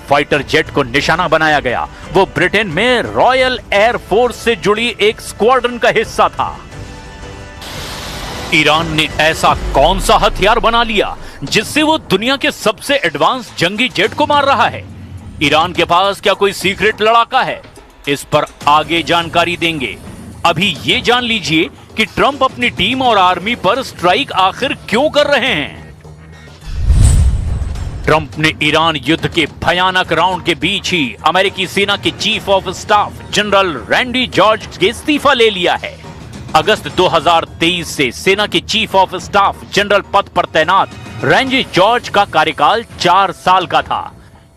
Fighter jet को निशाना बनाया गया वो ब्रिटेन में रॉयल एयर फोर्स से जुड़ी एक स्क्वाड्रन का हिस्सा था। ईरान ने ऐसा कौन सा हथियार बना लिया जिससे वो दुनिया के सबसे एडवांस जंगी जेट को मार रहा है? ईरान के पास क्या कोई सीक्रेट लड़ाका है? इस पर आगे जानकारी देंगे। अभी ये जान लीजिए कि ट्रंप अपनी टीम और आर्मी पर स्ट्राइक आखिर क्यों कर रहे हैं। ट्रंप ने ईरान युद्ध के भयानक राउंड के बीच ही अमेरिकी सेना के chief of staff general Randy George के इस्तीफा ले लिया है। अगस्त 2023 से सेना के चीफ ऑफ स्टाफ जनरल पद पर तैनात रैंडी जॉर्ज का कार्यकाल 4 साल का था।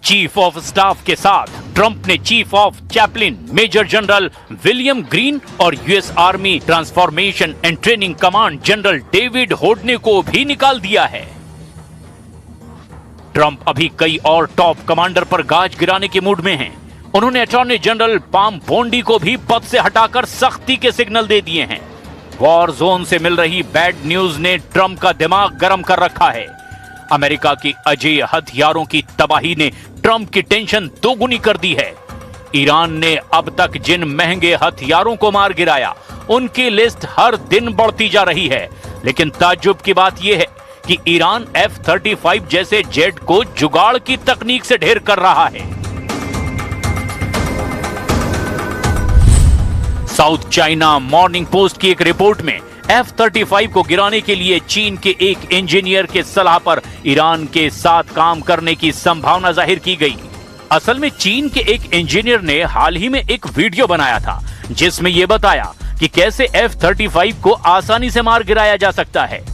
चीफ ऑफ स्टाफ के साथ ट्रंप ने chief of chaplain major general William Green और US army transformation and training command general David Hodne को भी निकाल दिया है। ट्रंप अभी कई और टॉप कमांडर पर गाज गिराने के मूड में हैं। उन्होंने अटॉर्नी जनरल पाम बोंडी को भी पद से हटाकर सख्ती के सिग्नल दे दिए हैं। वॉर जोन से मिल रही बैड न्यूज ने ट्रंप का दिमाग गर्म कर रखा है। अमेरिका की अजेय हथियारों की तबाही ने ट्रंप की टेंशन दोगुनी कर दी है। ईरान ने अब तक जिन महंगे हथियारों को मार गिराया उनकी लिस्ट हर दिन बढ़ती जा रही है। लेकिन ताज्जुब की बात यह है कि ईरान F-35 जैसे जेट को जुगाड़ की तकनीक से ढेर कर रहा है। साउथ चाइना मॉर्निंग पोस्ट की एक रिपोर्ट में F-35 को गिराने के लिए चीन के एक इंजीनियर के सलाह पर ईरान के साथ काम करने की संभावना जाहिर की गई। असल में चीन के एक इंजीनियर ने हाल ही में एक वीडियो बनाया था जिसमें यह बताया कि कैसे F-35 को आसानी से मार गिराया जा सकता है।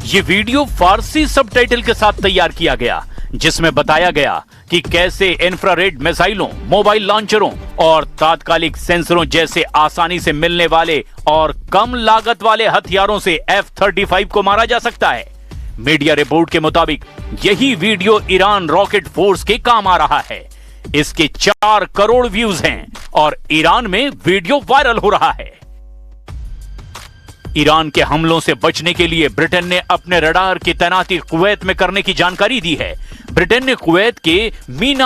ये वीडियो फारसी सबटाइटल के साथ तैयार किया गया जिसमें बताया गया कि कैसे इंफ्रारेड मिसाइलों, मोबाइल लॉन्चरों और तात्कालिक सेंसरों जैसे आसानी से मिलने वाले और कम लागत वाले हथियारों से F-35 को मारा जा सकता है। मीडिया रिपोर्ट के मुताबिक यही वीडियो ईरान रॉकेट फोर्स के काम आ रहा है। इसके 4 करोड़ व्यूज हैं और ईरान में वीडियो वायरल हो रहा है। ईरान के हमलों से बचने के लिए ब्रिटेन ने अपने रडार की तैनाती कुवैत में करने की जानकारी दी है। ब्रिटेन ने कुवैत के मीना